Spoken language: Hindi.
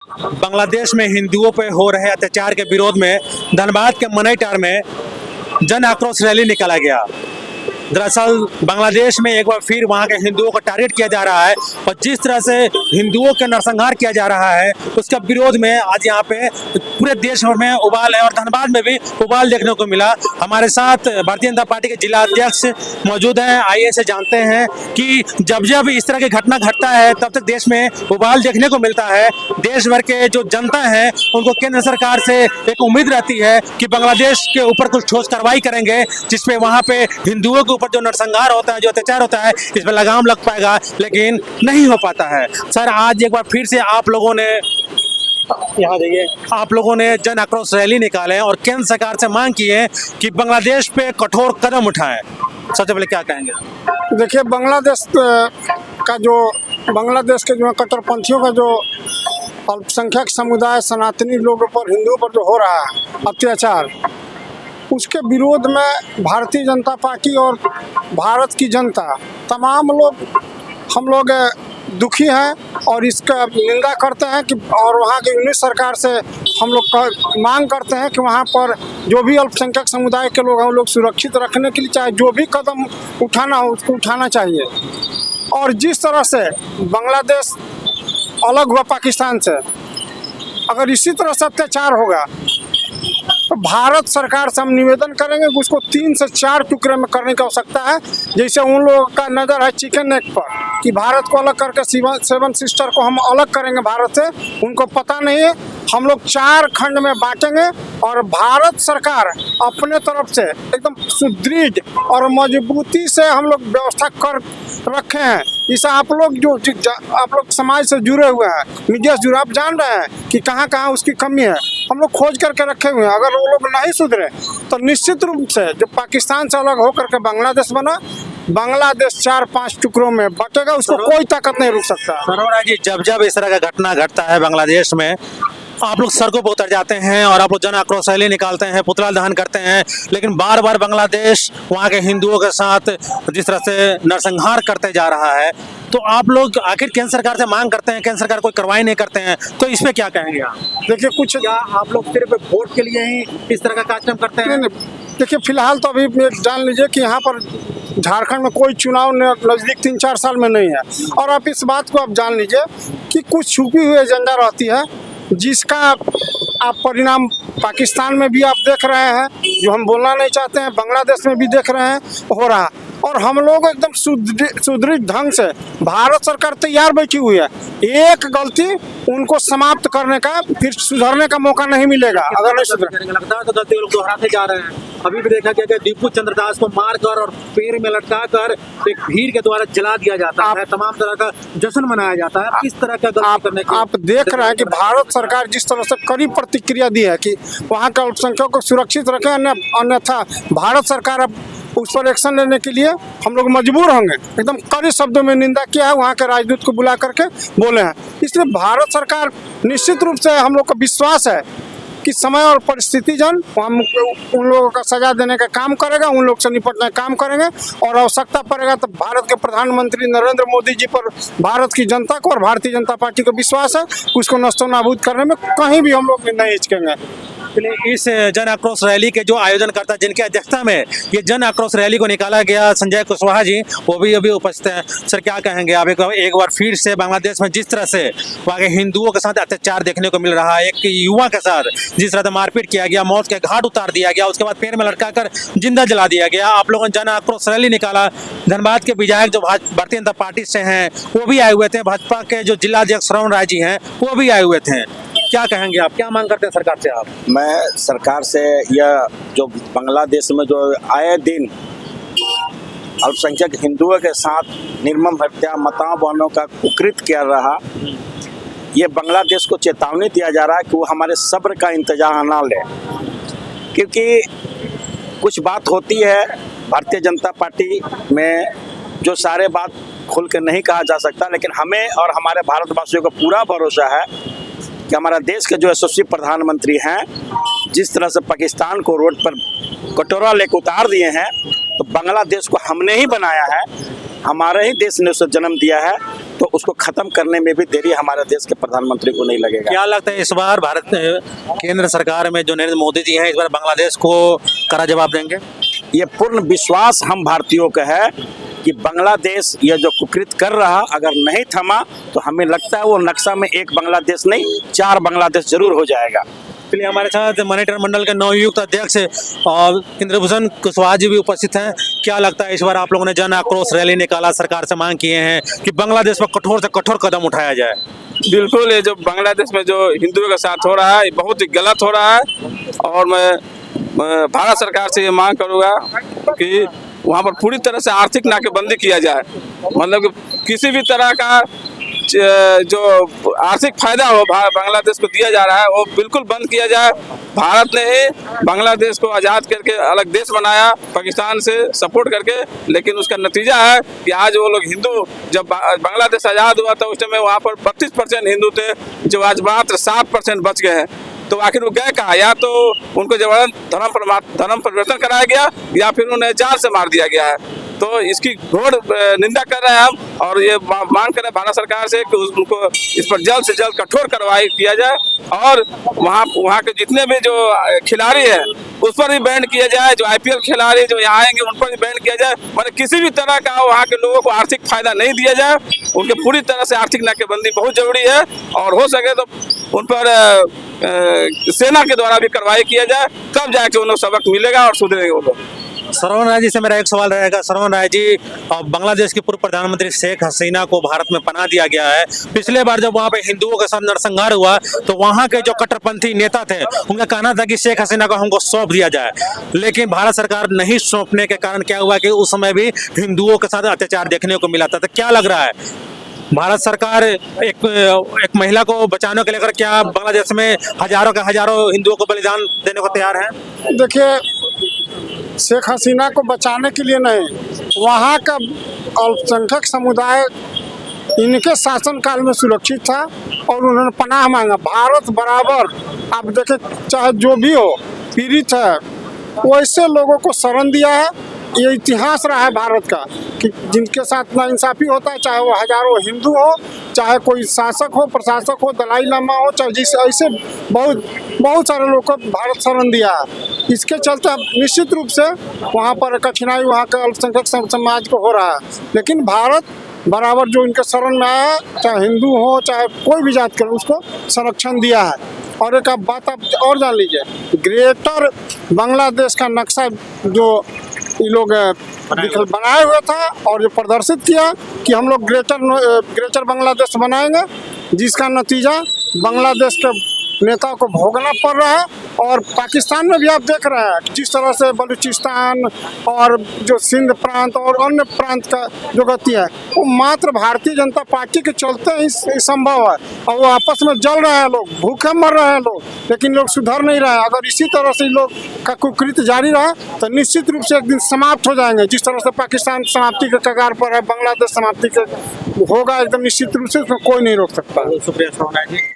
बांग्लादेश में हिंदुओं पे हो रहे अत्याचार के विरोध में धनबाद के मनईटार में जन आक्रोश रैली निकाला गया। दरअसल बांग्लादेश में एक बार फिर वहां के हिंदुओं को टारगेट किया जा रहा है और जिस तरह से हिंदुओं के नरसंहार किया जा रहा है उसका विरोध में आज यहाँ पे पूरे देश भर में उबाल है और धनबाद में भी उबाल देखने को मिला। हमारे साथ भारतीय जनता पार्टी के जिला अध्यक्ष मौजूद हैं। आइए से जानते हैं कि जब जब इस तरह की घटना घटता है तब तक देश में उबाल देखने को मिलता है। देश भर के जो जनता है उनको केंद्र सरकार से एक उम्मीद रहती है कि बांग्लादेश के ऊपर कुछ ठोस कार्रवाई करेंगे जिसपे वहां पे हिंदुओं के ऊपर जो नरसंहार होता है, जो अत्याचार होता है, इस पर लगाम लग पाएगा, लेकिन नहीं हो पाता है। सर, आज एक बार फिर से आप लोगों ने यहाँ देखिए, आप लोगों ने जन आक्रोश रैली निकाले और केंद्र सरकार से मांग की है कि बांग्लादेश पे कठोर कदम उठाएं। सबसे पहले क्या कहेंगे? देखिए, बांग्लादेश के जो कट्टरपंथियों का जो अल्पसंख्यक समुदाय सनातनी लोगों पर, हिंदुओं पर जो हो रहा है अत्याचार, उसके विरोध में भारतीय जनता पार्टी और भारत की जनता, तमाम लोग, हम लोग दुखी हैं और इसका निंदा करते हैं कि और वहाँ की यूनिट सरकार से हम लोग मांग करते हैं कि वहाँ पर जो भी अल्पसंख्यक समुदाय के लोग हैं उन लोग सुरक्षित रखने के लिए चाहे जो भी कदम उठाना हो उसको उठाना चाहिए। और जिस तरह से बांग्लादेश अलग हुआ पाकिस्तान से, अगर इसी तरह से अत्याचार होगा तो भारत सरकार से हम निवेदन करेंगे कि उसको 3 से 4 टुकड़े में करने की आवश्यकता है। जैसे उन लोगों का नज़र है चिकन नेक पर कि भारत को अलग करके 7 सिस्टर को हम अलग करेंगे भारत से, उनको पता नहीं है। हम लोग 4 खंड में बांटेंगे और भारत सरकार अपने तरफ से एकदम सुदृढ़ और मजबूती से हम लोग व्यवस्था कर रखे हैं। इसे आप लोग आप लोग समाज से जुड़े हुए हैं, मीडिया से जुड़े, आप जान रहे हैं कि कहाँ कहाँ उसकी कमी है। हम लोग खोज करके रखे हुए हैं। अगर वो लोग नहीं सुधरे तो निश्चित रूप से जो पाकिस्तान से अलग होकर के बांग्लादेश बना, बांग्लादेश 4-5 टुकड़ों में बटेगा, उसको कोई ताकत नहीं रुक सकता। सरोरा जी, जब जब इस तरह का घटना घटता है बांग्लादेश में, आप लोग सड़कों पर उतर जाते हैं और आप लोग जन आक्रोश रैली निकालते हैं, पुतला दहन करते हैं, लेकिन बार बार बांग्लादेश वहाँ के हिंदुओं के साथ जिस तरह से नरसंहार करते जा रहा है, तो आप लोग आखिर केंद्र सरकार से मांग करते हैं, केंद्र सरकार कोई कार्रवाई नहीं करते हैं, तो इसमें क्या कहेंगे आप? देखिए, कुछ क्या आप लोग सिर्फ वोट के लिए ही इस तरह का कार्यक्रम करते हैं? देखिए, फिलहाल तो अभी जान लीजिए कि यहाँ पर झारखंड में कोई चुनाव नज़दीक 3-4 साल में नहीं है। और आप इस बात को आप जान लीजिए कि कुछ छुपी हुई एजेंडा रहती है जिसका आप परिणाम पाकिस्तान में भी आप देख रहे हैं, जो हम बोलना नहीं चाहते हैं, बांग्लादेश में भी देख रहे हैं हो रहा। और हम लोग एकदम सुदृढ़ ढंग से, भारत सरकार तैयार बैठी हुई है। एक गलती उनको समाप्त करने का, फिर सुधरने का मौका नहीं मिलेगा। अगर नहीं सुधरे, लगता है तो गलती लोग दोहराते जा रहे हैं। अभी भी देखा गया कि दीपू चंद्र दास को मारकर और पेड़ में लटकाकर एक भीड़ के द्वारा जला दिया जाता है, तमाम तरह का जश्न मनाया जाता है। किस तरह का गलती करने की आप देख रहे हैं कि भारत सरकार जिस तरह से कड़ी प्रतिक्रिया दी है कि वहाँ के अल्पसंख्यकों को सुरक्षित रखें, अन्यथा भारत सरकार अब उस पर एक्शन लेने के लिए हम लोग मजबूर होंगे। एकदम कड़े शब्दों में निंदा किया है, वहाँ के राजदूत को बुला करके बोले हैं। इसलिए भारत सरकार निश्चित रूप से, हम लोग को विश्वास है कि समय और परिस्थिति जन हम उन लोगों का सजा देने का काम करेगा, उन लोग से निपटने का काम करेंगे। और आवश्यकता पड़ेगा तो भारत के प्रधानमंत्री नरेंद्र मोदी जी पर भारत की जनता को और भारतीय जनता पार्टी को विश्वास है, उसको नष्टो नाबूद करने में कहीं भी हम लोग नहीं हिचकेंगे। इस जन आक्रोश रैली के जो आयोजनकर्ता, जिनकी अध्यक्षता में ये जन आक्रोश रैली को निकाला गया, संजय कुशवाहा जी, वो भी अभी उपस्थित हैं। सर, क्या कहेंगे आप? एक बार फिर से बांग्लादेश में जिस तरह से वहाँ के हिंदुओं के साथ अत्याचार देखने को मिल रहा है, एक युवा के साथ जिस तरह से मारपीट किया गया, मौत के घाट उतार दिया गया, उसके बाद पेड़ में लटकाकर जिंदा जला दिया गया, आप लोगों ने जन आक्रोश रैली निकाला। धनबाद के विधायक जो भारतीय जनता पार्टी से हैं वो भी आए हुए थे, भाजपा के जो जिला अध्यक्ष श्रवण राय जी हैं वो भी आए हुए थे। क्या कहेंगे आप? क्या मांग करते हैं सरकार से आप? मैं सरकार से यह जो बांग्लादेश में जो आए दिन अल्पसंख्यक हिंदुओं के साथ निर्मम हत्या, माताओं बहनों का कुकृत किया रहा, ये बांग्लादेश को चेतावनी दिया जा रहा है कि वो हमारे सब्र का इंतजार ना ले। क्योंकि कुछ बात होती है भारतीय जनता पार्टी में जो सारे बात खुल के नहीं कहा जा सकता, लेकिन हमें और हमारे भारतवासियों को पूरा भरोसा है कि हमारा देश के जो यशस्वी प्रधानमंत्री हैं, जिस तरह से पाकिस्तान को रोड पर कटोरा लेकर उतार दिए हैं, तो बांग्लादेश को हमने ही बनाया है, हमारे ही देश ने उसे जन्म दिया है। तो उसको खत्म करने में भी देरी हमारे देश के प्रधानमंत्री को नहीं लगेगा। क्या लगता है इस बार भारत केंद्र सरकार में जो नरेंद्र मोदी जी हैं इस बार बांग्लादेश को कड़ा जवाब देंगे? ये पूर्ण विश्वास हम भारतीयों का है कि बांग्लादेश ये जो कुकृत कर रहा अगर नहीं थमा तो हमें लगता है वो नक्शा में एक बांग्लादेश नहीं 4 बांग्लादेश जरूर हो जाएगा। इसलिए हमारे साथ मॉनिटर मंडल के नवनियुक्त अध्यक्ष और इंद्रभूषण कुशवाहा जी भी उपस्थित हैं। क्या लगता है इस बार आप लोगों ने जन आक्रोश रैली निकाला, सरकार से मांग किए हैं कि बांग्लादेश पर कठोर से कठोर कदम उठाया जाए? बिल्कुल, ये जो बांग्लादेश में जो हिंदुओं के साथ हो रहा है ये बहुत ही गलत हो रहा है और मैं भारत सरकार से ये मांग करूँगा कि वहाँ पर पूरी तरह से आर्थिक नाकेबंदी किया जाए। मतलब कि किसी भी तरह का जो आर्थिक फायदा हो बांग्लादेश को दिया जा रहा है वो बिल्कुल बंद किया जाए। भारत ने ही बांग्लादेश को आज़ाद करके अलग देश बनाया पाकिस्तान से सपोर्ट करके, लेकिन उसका नतीजा है कि आज वो लोग हिंदू, जब बांग्लादेश आज़ाद हुआ था उस टाइम वहाँ पर 32% हिंदू थे जो आज मात्र 7% बच गए हैं। तो आखिर वो गए कहाँ? या तो उनको जबरदस्त धर्म परिवर्तन कराया गया या फिर उन्हें जान से मार दिया गया है। तो इसकी घोर निंदा कर रहे हैं हम और ये मांग कर रहे हैं भारत सरकार से कि उनको इस पर जल्द से जल्द कठोर कार्रवाई किया जाए और वहाँ के जितने भी जो खिलाड़ी हैं उस पर भी बैन किया जाए। जो IPL खिलाड़ी जो यहाँ आएंगे उन पर भी बैन किया जाए। मतलब किसी भी तरह का वहाँ के लोगों को आर्थिक फायदा नहीं दिया जाए। उनके पूरी तरह से आर्थिक नाकेबंदी बहुत जरूरी है और हो सके तो उन पर सेना के द्वारा भी कार्रवाई किया जाए, तब जाके उन लोग सबक मिलेगा और सुधरेंगे वो लोग। श्रवण राय जी से मेरा एक सवाल रहेगा। श्रवण राय जी, बांग्लादेश की पूर्व प्रधानमंत्री शेख हसीना को भारत में पनाह दिया गया है। पिछले बार जब वहाँ पे हिंदुओं के साथ नरसंहार हुआ तो वहाँ के जो कट्टरपंथी नेता थे उनका कहना था कि शेख हसीना को हमको सौंप दिया जाए, लेकिन भारत सरकार नहीं सौंपने के कारण क्या हुआ कि उस समय भी हिंदुओं के साथ अत्याचार देखने को मिला था। तो क्या लग रहा है, भारत सरकार एक महिला को बचाने के लेकर क्या बांग्लादेश में हजारों के हजारों हिंदुओं को बलिदान देने को तैयार है? देखिए, शेख हसीना को बचाने के लिए नहीं, वहाँ का अल्पसंख्यक समुदाय इनके शासनकाल में सुरक्षित था और उन्होंने पनाह मांगा। भारत बराबर, आप देखें, चाहे जो भी हो पीड़ित है वैसे लोगों को शरण दिया है। ये इतिहास रहा है भारत का कि जिनके साथ नाइंसाफ़ी होता है, चाहे वो हजारों हिंदू हो, चाहे कोई शासक हो, प्रशासक हो, दलाई लामा हो, चाहे जिस ऐसे बहुत सारे लोगों को भारत शरण दिया है। इसके चलते निश्चित रूप से वहाँ पर कठिनाई वहाँ के अल्पसंख्यक समाज को हो रहा है, लेकिन भारत बराबर जो इनके शरण में आया है, चाहे हिंदू हो चाहे कोई भी जात करे, उसको संरक्षण दिया है। और एक बात आप और जान लीजिए, ग्रेटर बांग्लादेश का नक्शा जो ये लोग बनाए हुए था और जो प्रदर्शित किया कि हम लोग ग्रेटर बांग्लादेश बनाएंगे, जिसका नतीजा बांग्लादेश के नेताओं को भोगना पड़ रहा है। और पाकिस्तान में भी आप देख रहे हैं जिस तरह से बलूचिस्तान और जो सिंध प्रांत और अन्य प्रांत का जो गति है वो मात्र भारतीय जनता पार्टी के चलते ही संभव है। और वो आपस में जल रहे हैं, लोग भूखे मर रहे हैं लोग, लेकिन लोग सुधर नहीं रहे हैं। अगर इसी तरह से लोग का कुकृत्य जारी रहा तो निश्चित रूप से एक दिन समाप्त हो जाएंगे। जिस तरह से पाकिस्तान समाप्ति के कगार पर है, बांग्लादेश समाप्ति के होगा एकदम निश्चित रूप से, उसमें कोई नहीं रोक सकता। शुक्रिया।